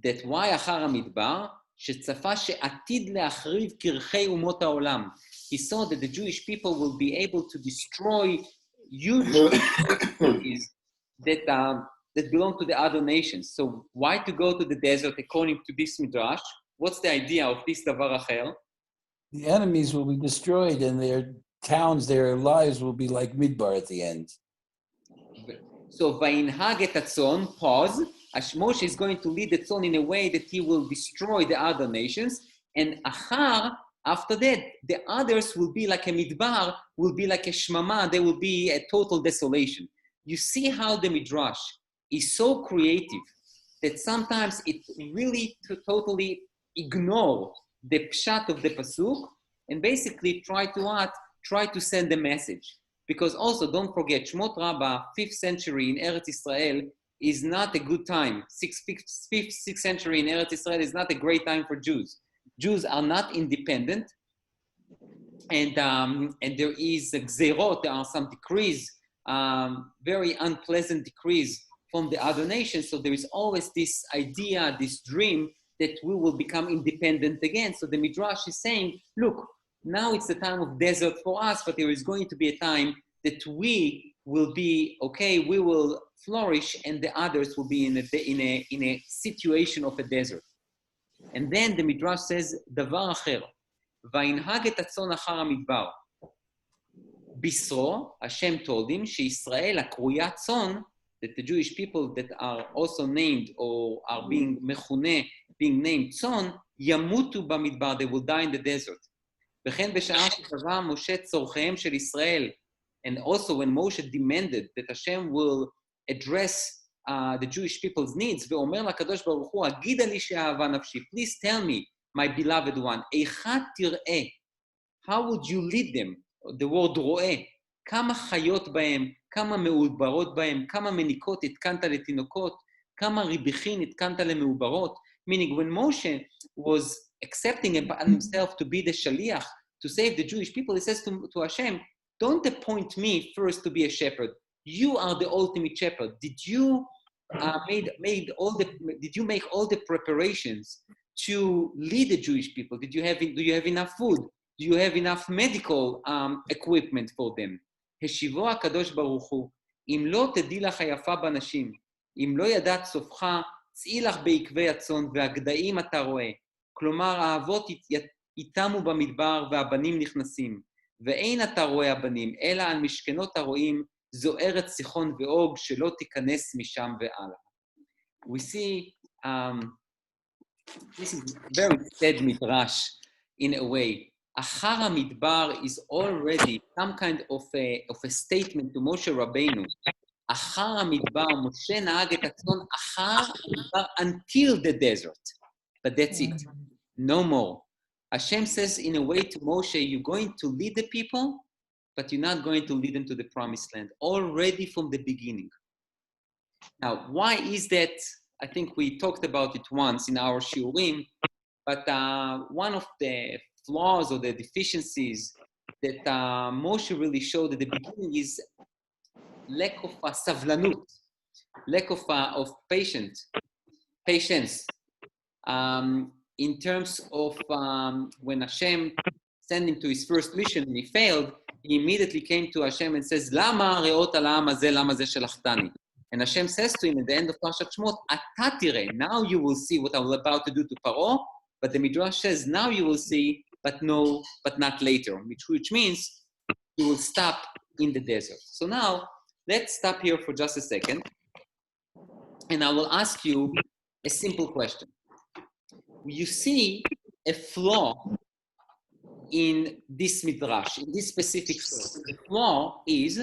that why אחר המדבר, שצפה שעתיד להחריב קרחי אומות העולם. He saw that the Jewish people will be able to destroy huge cities that belong to the other nations. So why to go to the desert according to this Midrash? What's the idea of this Davar Acher? The enemies will be destroyed and their towns, their lives will be like Midbar at the end. So Vayinhag et hatzon, pause. Moshe is going to lead the tzon in a way that he will destroy the other nations. And Achar, after that, the others will be like a Midbar, will be like a Shmama, they will be a total desolation. You see how the Midrash is so creative that sometimes it really totally ignore the pshat of the pasuk and basically try to send a message. Because also don't forget, Shmot Rabbah, 5th century in Eretz Israel is not a good time. 5th, 6th century in Eretz Israel is not a great time for Jews. Jews are not independent, and there is a gzerot, there are some decrees, very unpleasant decrees from the other nations. So there is always this idea, this dream that we will become independent again. So the Midrash is saying, look, now it's the time of desert for us, but there is going to be a time that we will be okay, we will flourish, and the others will be in a situation of a desert. And then the Midrash says, Davar acher, vayinhag et hatzon achar hamidbar. Bisro, Hashem told him, sheIsrael הקרויה tzon, that the Jewish people that are also named or are being mechune, being named tzon, yamutu bamidbar, they will die in the desert. וכן בשעה שקבע משה צורכיהם של ישראל, and also when Moshe demanded that Hashem will address the Jewish people's needs, ואומר לקדוש ברוך הוא, הגידה לי שאהבה נפשי, please tell me, my beloved one, איכה תראה, how would you lead them? The word רואה, כמה חיות בהם, כמה מעוברות בהם, כמה מניקות התקנת לתינוקות, כמה ריבחין התקנת למעוברות, meaning when Moshe was accepting upon himself to be the shaliach, to save the Jewish people, he says to Hashem, don't appoint me first to be a shepherd. You are the ultimate shepherd. Did you make all the preparations to lead the Jewish people? Do you have enough food? Do you have enough medical equipment for them? השיבו הקדוש ברוך הוא, אם לא תדעי לך היפה בנשים, אם לא ידעת סופך, צאי לך בעקבי הצאן והגדיים אתה רואה. כלומר, האבות יתמו במדבר והבנים נכנסים. ואין אתה רואה הבנים, אלא על משכנות הרועים, זו ארץ סיחון ואוג, שלא תיכנס משם והלאה. We see, this is very sad midrash in a way. אחר המדבר is already some kind of a statement to Moshe Rabbeinu. אחר המדבר, משה נהג את הצאן אחר המדבר until the desert. But that's it. No more. Hashem says in a way to Moshe, you're going to lead the people, but you're not going to lead them to the promised land, already from the beginning. Now, why is that? I think we talked about it once in our shiurim, but one of the flaws or the deficiencies that Moshe really showed at the beginning is lack of savlanut, lack of patience. In terms of when Hashem sent him to his first mission and he failed, he immediately came to Hashem and says, Lama re'ot al ha'am hazeh, lama zeh shelachtani. And Hashem says to him at the end of Parshat Shmot, Ata tireh, now you will see what I was about to do to Paro, but the Midrash says, now you will see, but not later, which means you will stop in the desert. So now, let's stop here for just a second, and I will ask you a simple question. you see a flaw in this midrash, in this specific source. The flaw is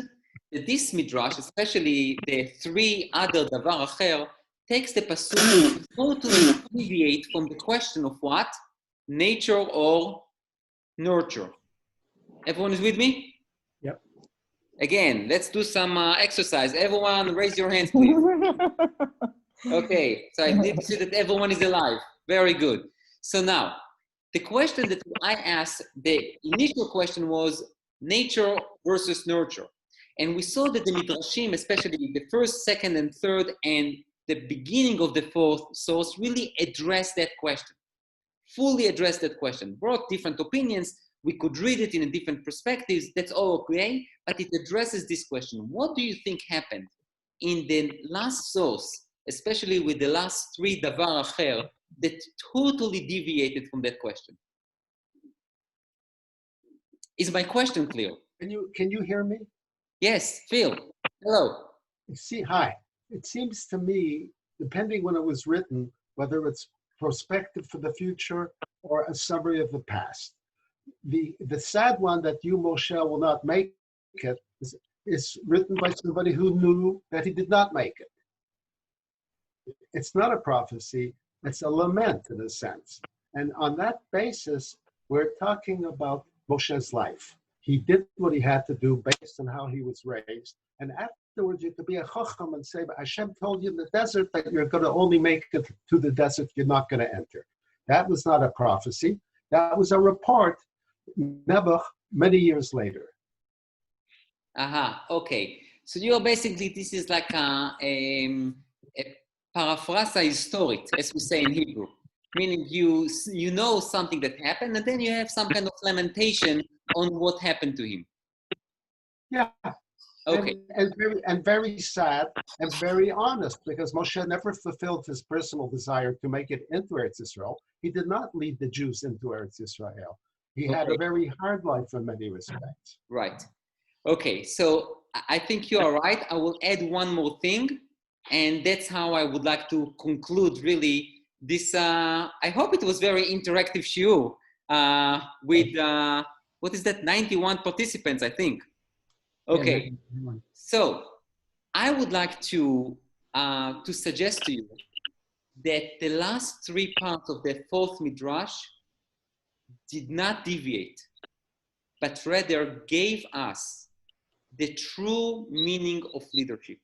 that this midrash, especially the three other davar acher, takes the pasuk to totally deviate from the question of what? Nature or nurture. Everyone is with me? Yep. Again, let's do some exercise. Everyone raise your hands, please. Okay, so I need to see that everyone is alive. Very good. So now, the question that I asked, the initial question was nature versus nurture. And we saw that the midrashim, especially the first, second, and third, and the beginning of the fourth source, really addressed that question, fully addressed that question, brought different opinions. We could read it in a different perspectives. That's all okay, but it addresses this question. What do you think happened in the last source, especially with the last three davar acher, that totally deviated from that question? Is my question clear? Can you hear me? Yes, Phil. Hello. Hi. It seems to me, depending when it was written, whether it's prospective for the future or a summary of the past. The sad one that you, Moshe, will not make it is written by somebody who knew that he did not make it. It's not a prophecy, it's a lament in a sense. And on that basis, we're talking about Moshe's life. He did what he had to do based on how he was raised. And afterwards, you have to be a chacham and say, but Hashem told you in the desert that you're going to only make it to the desert, you're not going to enter. That was not a prophecy. That was a report, Nebuch, many years later. Okay. So you're basically, this is like a paraphrasa historic, as we say in Hebrew. Meaning you know something that happened, and then you have some kind of lamentation on what happened to him. Yeah. Okay. And very sad and very honest, because Moshe never fulfilled his personal desire to make it into Eretz Israel. He did not lead the Jews into Eretz Israel. He had a very hard life in many respects. Right. Okay, so I think you are right. I will add one more thing, and that's how I would like to conclude really this. I hope it was very interactive show with, what is that, 91 participants, I think. Okay, so I would like to suggest to you that the last three parts of the fourth midrash did not deviate, but rather gave us the true meaning of leadership.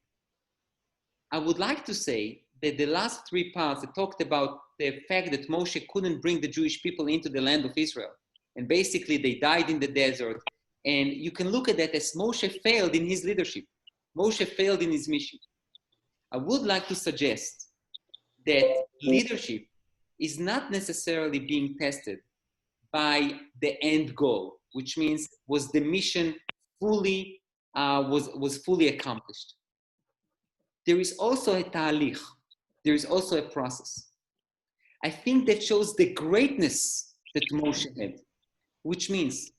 I would like to say that the last three parts that talked about the fact that Moshe couldn't bring the Jewish people into the land of Israel, and basically they died in the desert, and you can look at that as Moshe failed in his leadership. Moshe failed in his mission. I would like to suggest that leadership is not necessarily being tested by the end goal, which means was the mission fully was fully accomplished. There is also a ta'alich. There is also a process. I think that shows the greatness that Moshe had, which means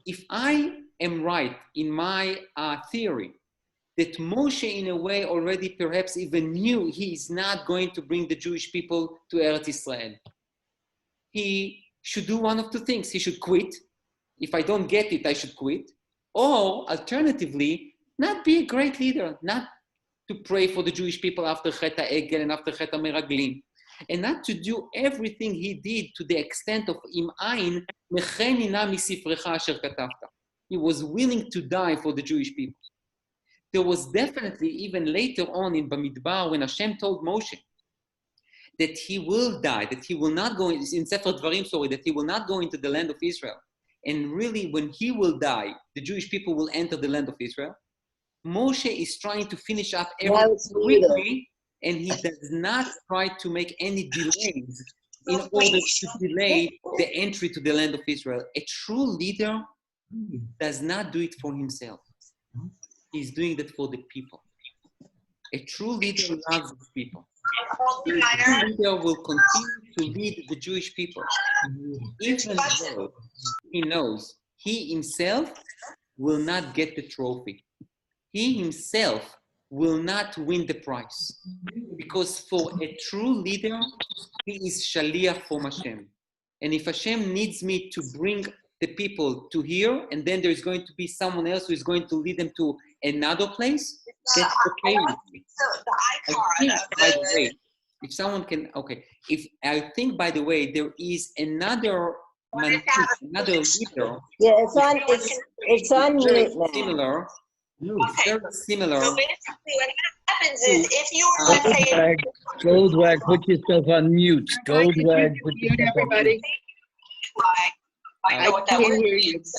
if I am right in my theory that Moshe in a way already perhaps even knew he is not going to bring the Jewish people to Eretz Israel, he should do one of two things. He should quit. If I don't get it, I should quit. Or alternatively, not be a great leader, not to pray for the Jewish people after Chet HaEgel and after Chet HaMeraglim, and not to do everything he did to the extent of Im Ayin, Mecheni na misifrecha asher katavta. He was willing to die for the Jewish people. There was definitely, even later on in Bamidbar, when Hashem told Moshe that he will die, that he will not go, in Sefer Dvarim, that he will not go into the land of Israel. And really, when he will die, the Jewish people will enter the land of Israel. Moshe is trying to finish up everything quickly, and he does not try to make any delays in order to delay the entry to the land of Israel. A true leader does not do it for himself. He's doing that for the people. A true leader loves his people. A true leader will continue to lead the Jewish people, even though he knows he himself will not get the trophy. He himself will not win the prize. Because for a true leader, he is shaliach from Hashem. And if Hashem needs me to bring the people to here, and then there's going to be someone else who is going to lead them to another place, that's okay with me. I think, by the way, if someone can, okay, if I think, by the way, there is another leader. Yeah, it's on mute now. Similar. It's very similar. So basically, what happens is if you were, let's say, Goldwag, put yourself on mute. Goldwag, put Mute yourself on mute. everybody. I know what that can't word hear you. means.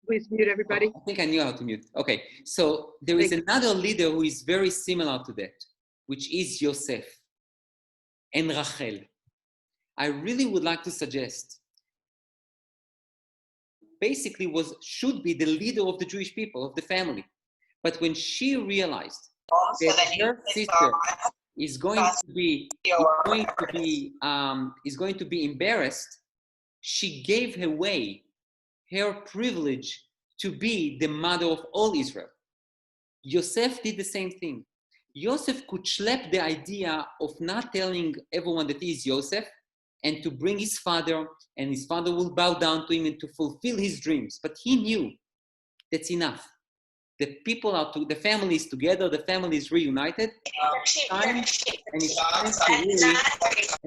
Please mute everybody. I think I knew how to mute. Okay, so there is another leader who is very similar to that, which is Yosef and Rachel. I really would like to suggest, basically should be the leader of the Jewish people, of the family. But when she realized that her sister is going to be embarrassed, she gave away her privilege to be the mother of all Israel. Yosef did the same thing. Yosef could schlep the idea of not telling everyone that he is Yosef and to bring his father, and his father will bow down to him and to fulfill his dreams. But he knew that's enough. The people the family is together, the family is reunited,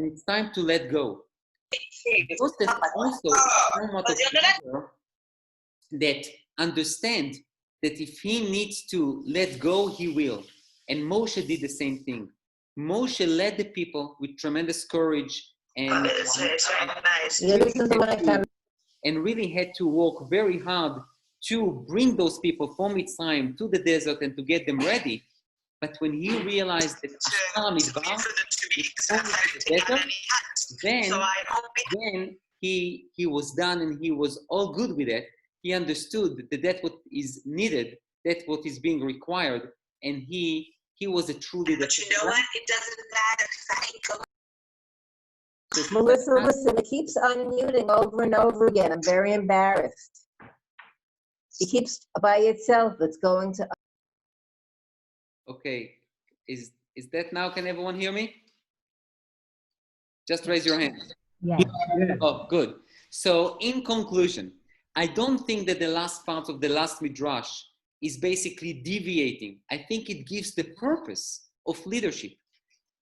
it's time to let go. Joseph also somewhat of a leader that understand that if he needs to let go, he will. And Moshe did the same thing. Moshe led the people with tremendous courage and really had to work very hard to bring those people from Mitzrayim to the desert and to get them ready. But when he realized that Ashar Midbar is only the desert, then he was done and he was all good with it. He understood that that's what is needed, that's what is being required, and he was a true leader. But you know what? It doesn't matter because I can go. Melissa, listen, it keeps unmuting over and over again. I'm very embarrassed. It keeps by itself. It's going to. Okay, is that now? Can everyone hear me? Just raise your hand. Yeah. Oh, good. So, in conclusion, I don't think that the last part of the last midrash is basically deviating. I think it gives the purpose of leadership.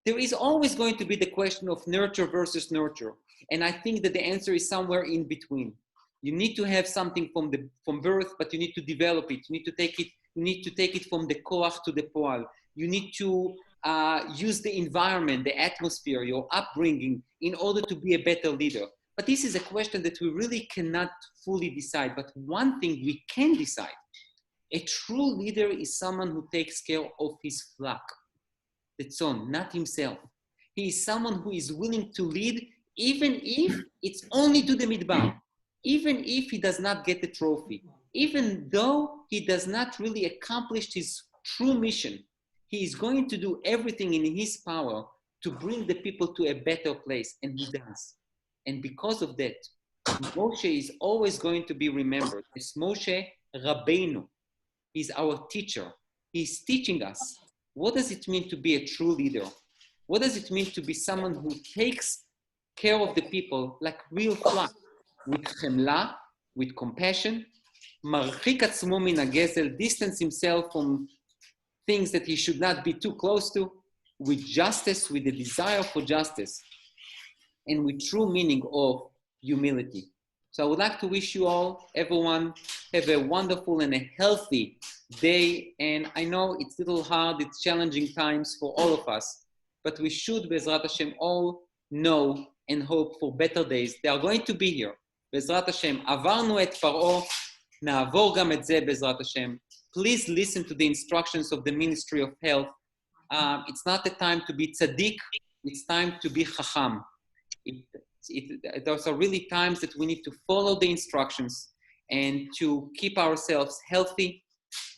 There is always going to be the question of nurture versus nurture, and I think that the answer is somewhere in between. You need to have something from birth, but you need to develop it. You need to take it. You need to take it from the koach to the poal. You need to use the environment, the atmosphere, your upbringing, in order to be a better leader. But this is a question that we really cannot fully decide. But one thing we can decide: a true leader is someone who takes care of his flock, the tzon, not himself. He is someone who is willing to lead, even if it's only to the midbar. Even if he does not get the trophy, even though he does not really accomplish his true mission, he is going to do everything in his power to bring the people to a better place, and he does. And because of that, Moshe is always going to be remembered as Moshe Rabbeinu. He's our teacher. He's teaching us what does it mean to be a true leader? What does it mean to be someone who takes care of the people like real flock? With chemla, with compassion, marchik atzmo min hagezel, distance himself from things that he should not be too close to, with justice, with the desire for justice, and with true meaning of humility. So I would like to wish you all, everyone, have a wonderful and a healthy day. And I know it's a little hard, it's challenging times for all of us, but we should, Be'ezrat Hashem, all know and hope for better days. They are going to be here. בעזרת השם, עברנו את פרעה, נעבור גם את זה בעזרת השם. Please listen to the instructions of the Ministry of Health. It's not the time to be tzaddik, it's time to be chacham. Those are really times that we need to follow the instructions and to keep ourselves healthy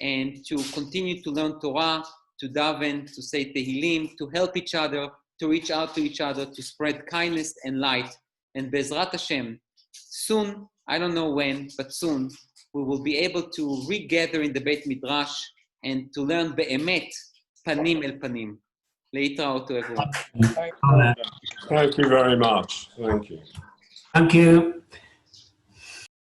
and to continue to learn Torah, to daven, to say Tehillim, to help each other, to reach out to each other, to spread kindness and light. And Be'ezrat Hashem, soon, I don't know when, but soon, we will be able to regather in the Beit Midrash and to learn be'emet, panim el panim. להתראות to everyone. Thank you very much. Thank you. Thank you.